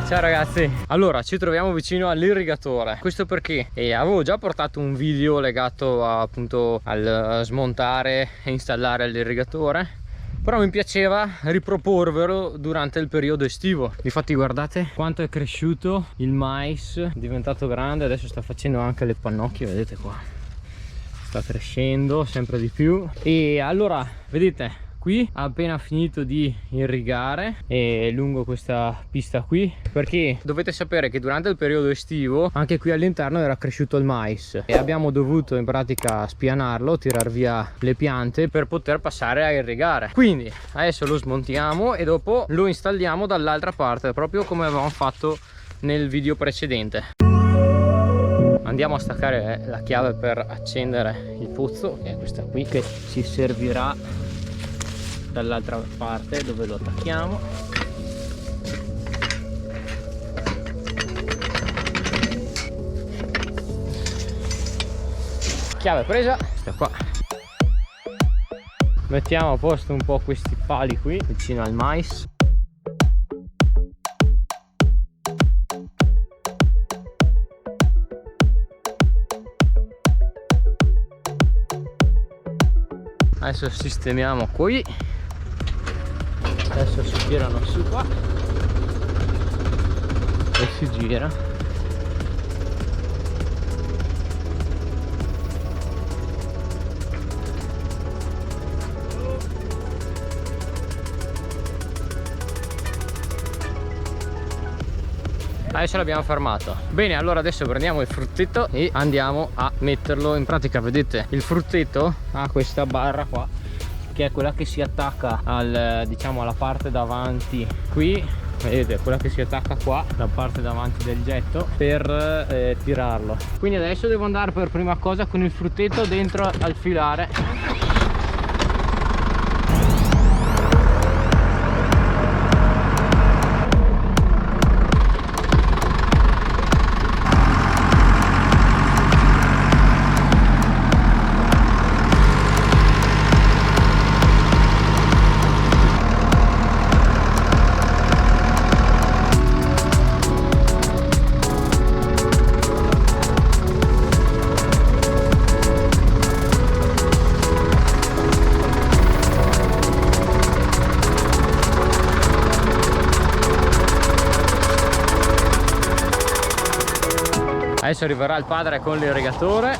Ciao ragazzi, allora ci troviamo vicino all'irrigatore. Questo perché avevo già portato un video legato appunto al smontare e installare l'irrigatore, però mi piaceva riproporvelo durante il periodo estivo. Infatti guardate quanto è cresciuto il mais, è diventato grande, adesso sta facendo anche le pannocchie, vedete qua, sta crescendo sempre di più. E allora vedete, qui ha appena finito di irrigare lungo questa pista qui, perché dovete sapere che durante il periodo estivo anche qui all'interno era cresciuto il mais e abbiamo dovuto in pratica spianarlo, tirar via le piante per poter passare a irrigare. Quindi adesso lo smontiamo e dopo lo installiamo dall'altra parte, proprio come avevamo fatto nel video precedente. Andiamo a staccare la chiave per accendere il pozzo, che è questa qui, che ci servirà dall'altra parte dove lo attacchiamo. Chiave presa, questa qua. Mettiamo a posto un po' questi pali qui vicino al mais. Adesso sistemiamo qui. Adesso si tirano su qua e si gira. Adesso l'abbiamo fermato. Bene, allora adesso prendiamo il fruttetto e andiamo a metterlo in pratica. Vedete, il fruttetto ha questa barra qua, che è quella che si attacca al, diciamo, alla parte davanti qui. Vedete, quella che si attacca qua, la parte davanti del getto, per tirarlo. Quindi adesso devo andare per prima cosa con il fruttetto dentro al filare. Adesso arriverà il padre con l'irrigatore.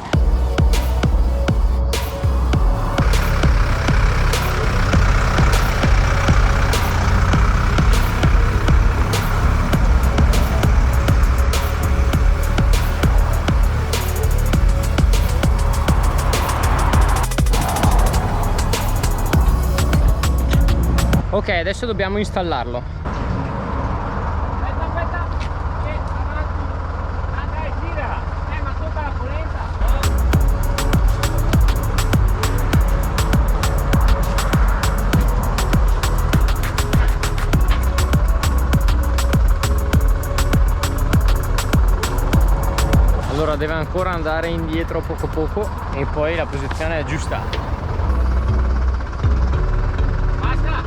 Ok, adesso dobbiamo installarlo. Allora deve ancora andare indietro poco poco e poi la posizione è giusta. Basta!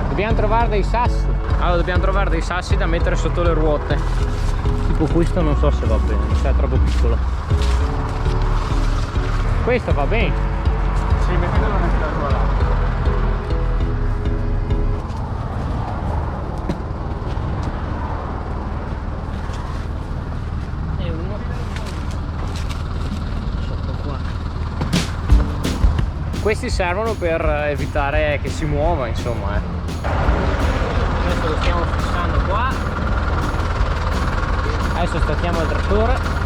Dobbiamo trovare dei sassi. Allora dobbiamo trovare dei sassi da mettere sotto le ruote. Tipo questo non so se va bene, cioè è troppo piccolo. Questo va bene. Sì, mettilo anche da tua lato. E uno sotto qua. Questi servono per evitare che si muova, insomma. Adesso lo stiamo fissando qua. Adesso stacchiamo il trattore.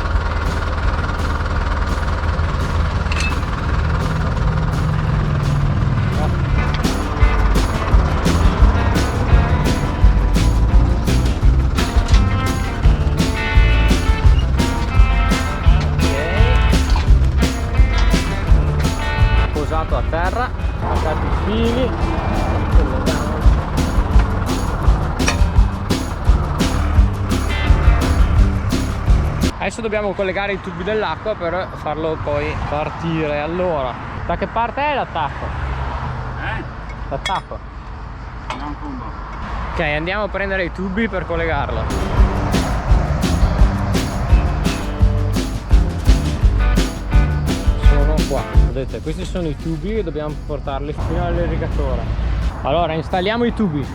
A terra, attaccati i fili, adesso dobbiamo collegare i tubi dell'acqua per farlo poi partire. Allora, da che parte è l'attacco? L'attacco? Non fondo. Ok, andiamo a prendere i tubi per collegarlo. Qua, vedete, questi sono i tubi e dobbiamo portarli fino all'irrigatore. Allora installiamo i tubi.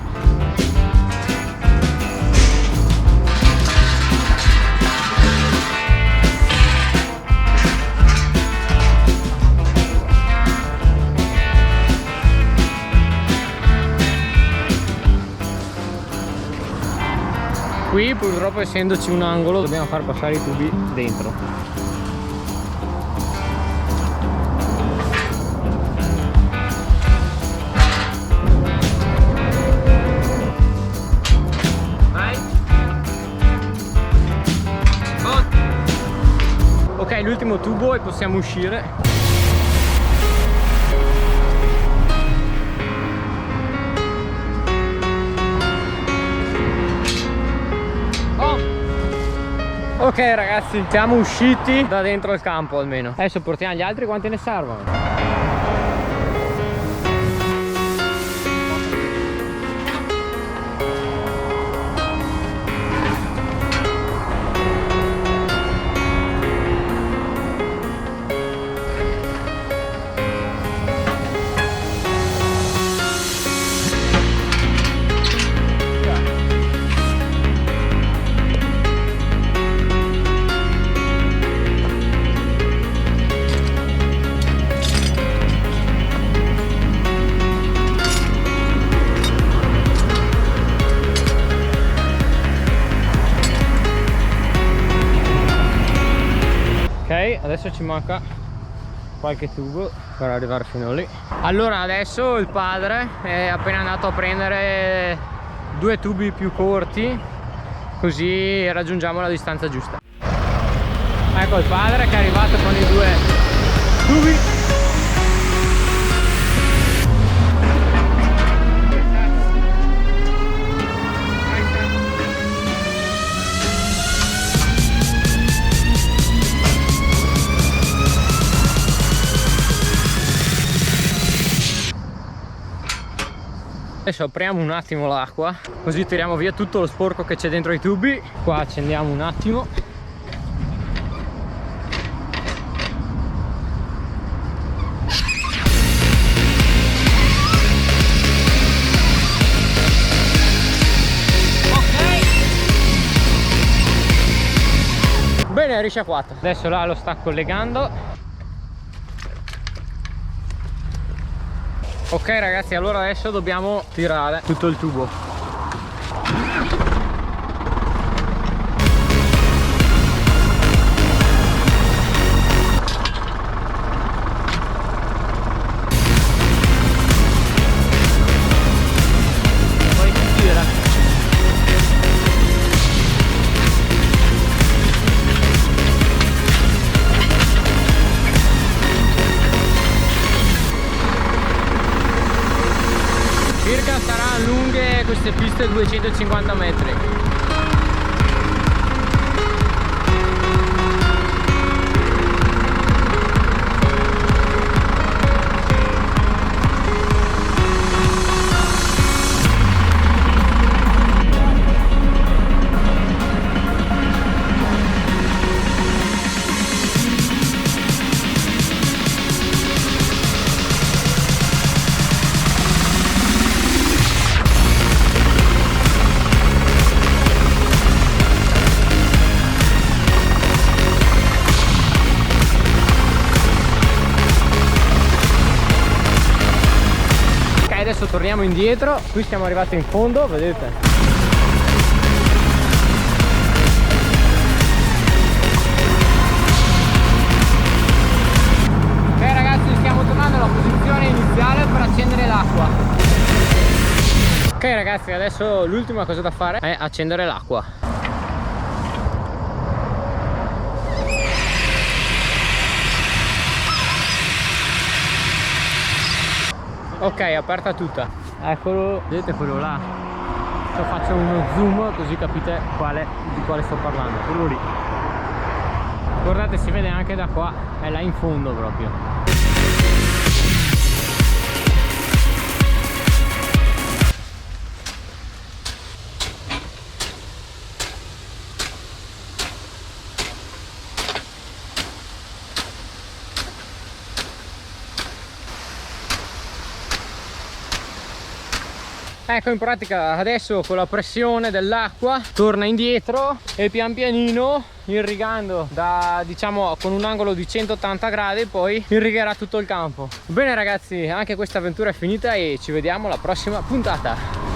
Qui purtroppo, essendoci un angolo, dobbiamo far passare i tubi dentro. Ok, l'ultimo tubo e possiamo uscire. Oh! Ok ragazzi, siamo usciti da dentro il campo almeno. Adesso portiamo gli altri, quanti ne servono? Ok, adesso ci manca qualche tubo per arrivare fino lì. Allora adesso il padre è appena andato a prendere 2 tubi più corti, così raggiungiamo la distanza giusta. Ecco il padre che è arrivato con i 2 tubi. Adesso apriamo un attimo l'acqua, così tiriamo via tutto lo sporco che c'è dentro i tubi. Qua accendiamo un attimo. Ok. Bene, è risciacquato. Adesso là lo sta collegando. Ok ragazzi, allora adesso dobbiamo tirare tutto il tubo. Poi si tira. Circa saranno lunghe queste piste 250 metri. torniamo indietro. Qui siamo arrivati in fondo, vedete. Iniziale per accendere l'acqua. Ok ragazzi, adesso l'ultima cosa da fare è accendere l'acqua. Ok, aperta tutta. Eccolo, vedete quello là? Adesso faccio uno zoom così capite di quale sto parlando. Quello lì. Guardate, si vede anche da qua, è là in fondo proprio. Ecco, in pratica adesso con la pressione dell'acqua torna indietro e pian pianino, irrigando da, diciamo, con un angolo di 180 gradi, poi irrigherà tutto il campo. Bene ragazzi, anche questa avventura è finita e ci vediamo alla prossima puntata.